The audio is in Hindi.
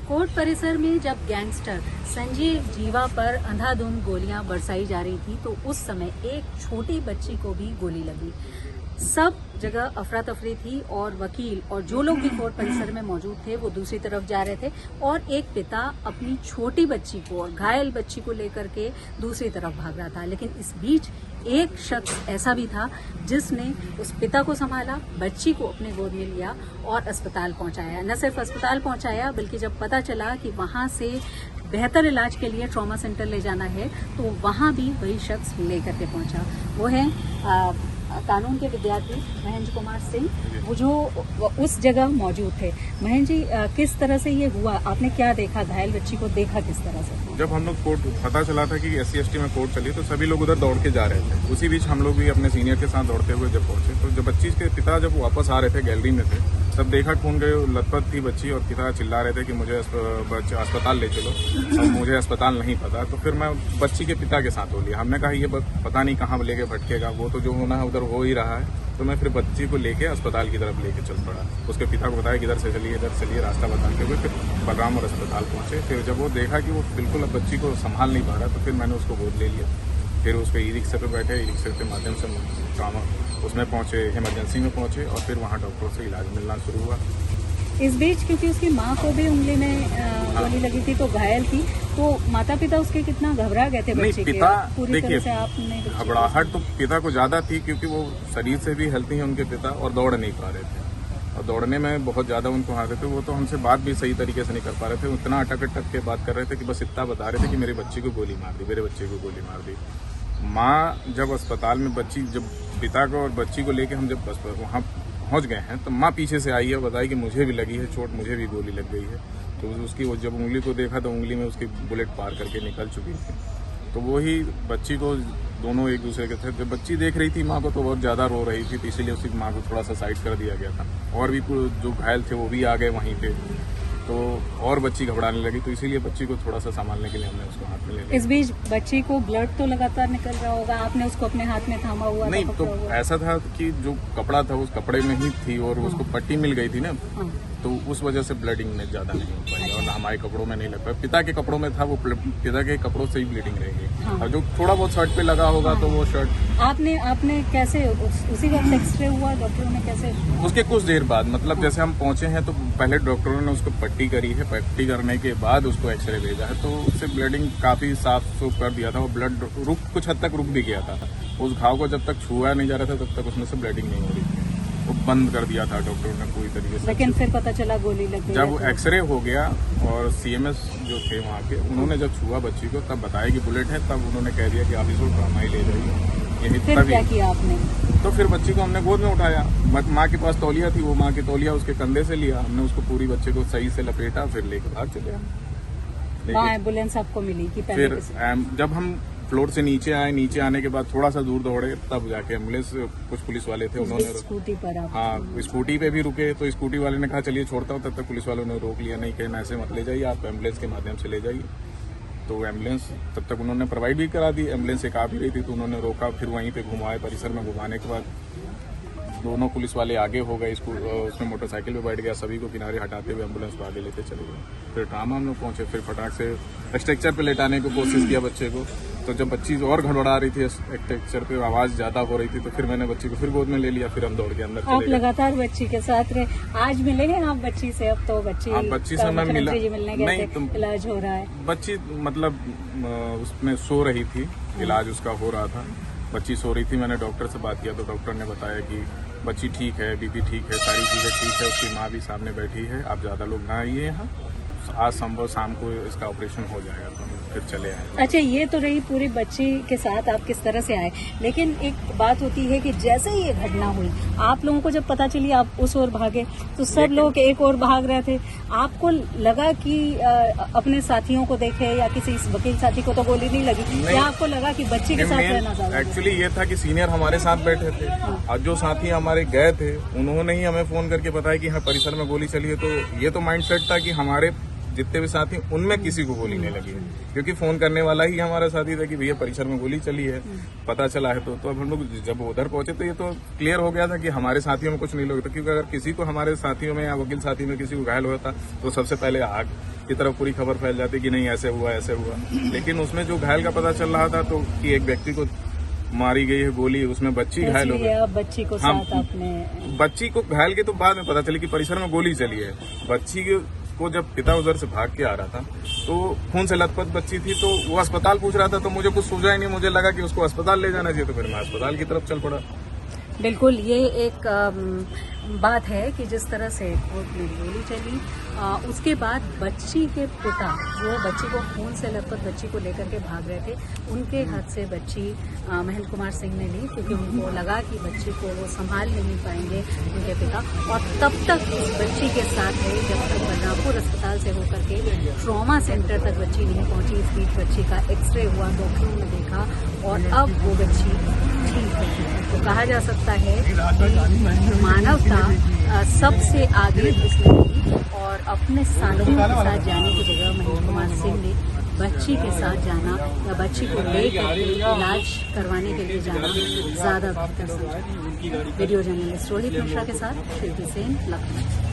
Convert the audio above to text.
कोर्ट परिसर में जब गैंगस्टर संजीव जीवा पर अंधाधुंध गोलियां बरसाई जा रही थी तो उस समय एक छोटी बच्ची को भी गोली लगी। सब जगह अफरा तफरी थी और वकील और जो लोग भी कोर्ट परिसर में मौजूद थे वो दूसरी तरफ जा रहे थे और एक पिता अपनी छोटी बच्ची को और घायल बच्ची को लेकर के दूसरी तरफ भाग रहा था। लेकिन इस बीच एक शख्स ऐसा भी था जिसने उस पिता को संभाला, बच्ची को अपने गोद में लिया और अस्पताल पहुंचाया। न सिर्फ अस्पताल पहुंचाया बल्कि जब पता चला कि वहां से बेहतर इलाज के लिए ट्रॉमा सेंटर ले जाना है तो वहां भी वही शख्स लेकर के पहुंचा। वो है कानून के विद्यार्थी महेंद्र कुमार सिंह, वो जो उस जगह मौजूद थे। महेंद्र जी, किस तरह से ये हुआ, आपने क्या देखा, घायल बच्ची को देखा किस तरह से? जब हम लोग कोर्ट पता चला था कि SC/ST में कोर्ट चली तो सभी लोग उधर दौड़ के जा रहे थे। उसी बीच हम लोग भी अपने सीनियर के साथ दौड़ते हुए जब पहुंचे तो जब बच्ची के पिता जब वापस आ रहे थे, गैलरी में थे, तब देखा खून के लथपथ थी बच्ची और पिता चिल्ला रहे थे कि मुझे अस्पताल ले चलो और मुझे अस्पताल नहीं पता। तो फिर मैं बच्ची के पिता के साथ हो लिया। हमने कहा ये पता नहीं कहाँ लेके भटकेगा, वो तो जो होना है उधर हो ही रहा है। तो मैं फिर बच्ची को लेके अस्पताल की तरफ लेके चल पड़ा। उसके पिता को बताया कि इधर से चलिए, इधर चलिए, रास्ता बताते हुए फिर बलराम और अस्पताल पहुंचे। फिर जब वो देखा कि वो बिल्कुल अब बच्ची को संभाल नहीं पा रहा तो फिर मैंने उसको गोद ले लिया। फिर उस पर ई-रिक्शा पे बैठे, ई-रिक्शा के माध्यम से ट्रॉमा उसमें पहुंचे, इमरजेंसी में पहुंचे और फिर वहाँ डॉक्टरों से इलाज मिलना शुरू हुआ। इस बीच क्योंकि उसकी माँ को भी उंगली में गोली लगी थी तो घायल थी, तो माता पिता उसके कितना घबरा गए थे बच्चे के? पूरी तरह से आपने घबराहट तो पिता को ज्यादा थी क्योंकि वो शरीर से भी हेल्थी हैं उनके पिता और दौड़ नहीं पा रहे थे और दौड़ने में बहुत ज्यादा उनको हार रहे थे। वो तो हमसे बात भी सही तरीके से नहीं कर पा रहे थे, उतना अटक के बात कर रहे थे कि बस इतना बता रहे थे कि मेरी बच्ची को गोली मार दी, मेरे बच्चे को गोली मार दी। माँ जब अस्पताल में जब पिता को और बच्ची को लेके हम जब वहाँ पहुँच गए हैं तो माँ पीछे से आई है, बताई कि मुझे भी लगी है चोट, मुझे भी गोली लग गई है। तो उसकी वो जब उंगली को देखा तो उंगली में उसकी बुलेट पार करके निकल चुकी थी। तो वही बच्ची को दोनों एक दूसरे के थे। जब बच्ची देख रही थी माँ को तो बहुत ज़्यादा रो रही थी, तो इसीलिए उसकी माँ को थोड़ा सा साइड कर दिया गया था। और भी जो घायल थे वो भी आ गए वहीं पे, तो और बच्ची घबराने लगी, तो इसीलिए बच्ची को थोड़ा सा संभालने के लिए हमने उसको हाथ में ले लिया। इस बीच बच्ची को ब्लड तो लगातार निकल रहा होगा, आपने उसको अपने हाथ में थामा हुआ? नहीं, तो ऐसा था कि जो कपड़ा था उस कपड़े में ही थी और उसको पट्टी मिल गई थी ना, तो उस वजह से ब्लीडिंग में ज्यादा नहीं हो पाई और हमारे कपड़ों में नहीं लग पाया। पिता के कपड़ों में था, वो पिता के कपड़ों से ही ब्लीडिंग रहेगी और जो थोड़ा बहुत शर्ट पे लगा होगा तो वो शर्ट। आपने कैसे उसी वक्त एक्सरे हुआ, डॉक्टरों ने कैसे? उसके कुछ देर बाद, मतलब जैसे हम पहुंचे हैं तो पहले डॉक्टरों ने उसको पट्टी करी है, पट्टी करने के बाद उसको एक्सरे भेजा है तो उससे ब्लीडिंग काफी साफ सुफ कर दिया था। वो ब्लड कुछ हद तक रुक भी गया था। उस घाव को जब तक छुआ नहीं जा रहा था तब तक उसमें से ब्लीडिंग नहीं हो रही थी, वो बंद कर दिया था डॉक्टरों ने पूरी तरीके से। लेकिन फिर पता चला गोली लग गई। जब एक्सरे हो गया और CMS जो थे वहाँ के, उन्होंने जब छुआ बच्ची को तब बताया कि बुलेट है, तब उन्होंने कह दिया कि आप इसको ट्रॉमा ही ले जाइए। फिर क्या किया आपने? तो फिर बच्ची को हमने गोद में उठाया, माँ के पास तौलिया थी, वो माँ की तौलिया उसके कंधे से लिया, हमने उसको पूरी बच्चे को सही से लपेटा, फिर लेकर भाग चले हम। वहाँ एम्बुलेंस आपको मिली कि पहले? फिर जब हम फ्लोर से नीचे आए, नीचे आने के बाद थोड़ा सा दूर दौड़े तब जाके एम्बुलेंस, कुछ पुलिस वाले थे, उन्होंने स्कूटी पर हाँ स्कूटी पे भी रुके तो स्कूटी वाले ने कहा चलिए छोड़ता हूँ, तब तक पुलिस वालों ने रोक लिया, नहीं कहीं ऐसे मत ले जाइए, आप एम्बुलेंस के माध्यम से ले जाइए। तो एम्बुलेंस तब तक उन्होंने प्रोवाइड भी करा दी, एम्बुलेंस एक आ भी रही थी तो उन्होंने रोका, फिर वहीं पे घुमाए परिसर में। घुमाने के बाद दोनों पुलिस वाले आगे हो गए, उसमें मोटरसाइकिल पे बैठ गया, सभी को किनारे हटाते हुए एम्बुलेंस को आगे लेते चले गए। फिर ट्रामा हम लोग पहुंचे, फिर फटाक से स्ट्रक्चर पे लेटाने की कोशिश किया बच्चे को, तो जब बच्ची और घबरा रही थी, स्ट्रक्चर पे आवाज ज्यादा हो रही थी, तो फिर मैंने बच्ची को फिर गोद में ले लिया, फिर हम दौड़ के अंदर। आप लगातार बच्ची के साथ रहे, आज मिलेंगे आप बच्ची से? अब तो बच्ची से मैं मिला नहीं, इलाज हो रहा है। बच्ची मतलब उसमें सो रही थी, इलाज उसका हो रहा था, बच्ची सो रही थी। मैंने डॉक्टर से बात किया तो डॉक्टर ने बताया कि बच्ची ठीक है, बीपी ठीक है, सारी चीज़ें ठीक है, उसकी माँ भी सामने बैठी है, आप ज़्यादा लोग ना आइए यहाँ, आज संभव शाम को इसका ऑपरेशन हो जाएगा तो फिर चले आए। अच्छा, ये तो रही पूरी बच्ची के साथ आप किस तरह से आए, लेकिन एक बात होती है कि जैसे ही ये घटना हुई आप लोगों को जब पता चली आप उस ओर भागे तो सब लोग एक ओर भाग रहे थे, आपको लगा कि अपने साथियों को देखे या किसी वकील साथी को तो गोली नहीं लगी, या आपको लगा कि बच्ची के साथ रहना ज्यादा? एक्चुअली ये था कि सीनियर हमारे साथ बैठे थे और जो साथी हमारे गए थे उन्होंने ही हमें फोन करके बताया कि हाँ परिसर में गोली चली है। तो ये तो माइंड सेट था कि हमारे जितने भी साथी उनमें किसी को गोली नहीं लगी है, क्योंकि फोन करने वाला ही हमारा साथी था कि भैया परिसर में गोली चली है, पता चला है। तो अब हम लोग जब उधर पहुंचे तो ये तो क्लियर हो गया था कि हमारे साथियों में कुछ नहीं लगा था, क्योंकि अगर किसी को हमारे साथियों में या वकील साथी में किसी को घायल हुआ था तो सबसे पहले की तरफ पूरी खबर फैल जाती कि नहीं ऐसे हुआ ऐसे हुआ। लेकिन उसमें जो घायल का पता चल रहा था तो कि एक व्यक्ति को मारी गई है गोली, उसमें बच्ची घायल हो गई। बच्ची को हम साथ अपने बच्ची को घायल के तो बाद में पता चली कि परिसर में गोली चली है। बच्ची को जब पिता उधर से भाग के आ रहा था तो खून से लथपथ बच्ची थी, तो वो अस्पताल पूछ रहा था, तो मुझे कुछ सूझा ही नहीं। मुझे लगा कि उसको अस्पताल ले जाना चाहिए, तो फिर मैं अस्पताल की तरफ चल पड़ा। बिल्कुल, ये एक बात है कि जिस तरह से कोर्ट में गोली चली, उसके बाद बच्ची के पिता जो बच्ची को खून से लथपथ बच्ची को लेकर के भाग रहे थे, उनके हाथ से बच्ची महेंद्र कुमार सिंह ने ली, क्योंकि उनको लगा कि बच्ची को वो संभाल नहीं पाएंगे उनके पिता। और तब तक उस बच्ची के साथ रहे जब तक बलरामपुर अस्पताल से होकर के ट्रॉमा सेंटर तक बच्ची नहीं पहुंची। इस बीच बच्ची का एक्सरे हुआ, डॉक्टरों ने देखा और अब वो बच्ची ठीक है। तो कहा जा सकता है कि मानवता सबसे आगे उसने रही और अपने साथियों के साथ जाने की जगह महेंद्र कुमार सिंह ने बच्ची के साथ जाना या बच्ची को लेकर के इलाज करवाने के लिए जाना ज्यादा बेहतर समझा। वीडियो जर्नलिस्ट रोहित मिश्रा के साथ श्रीति सेन, लखनऊ।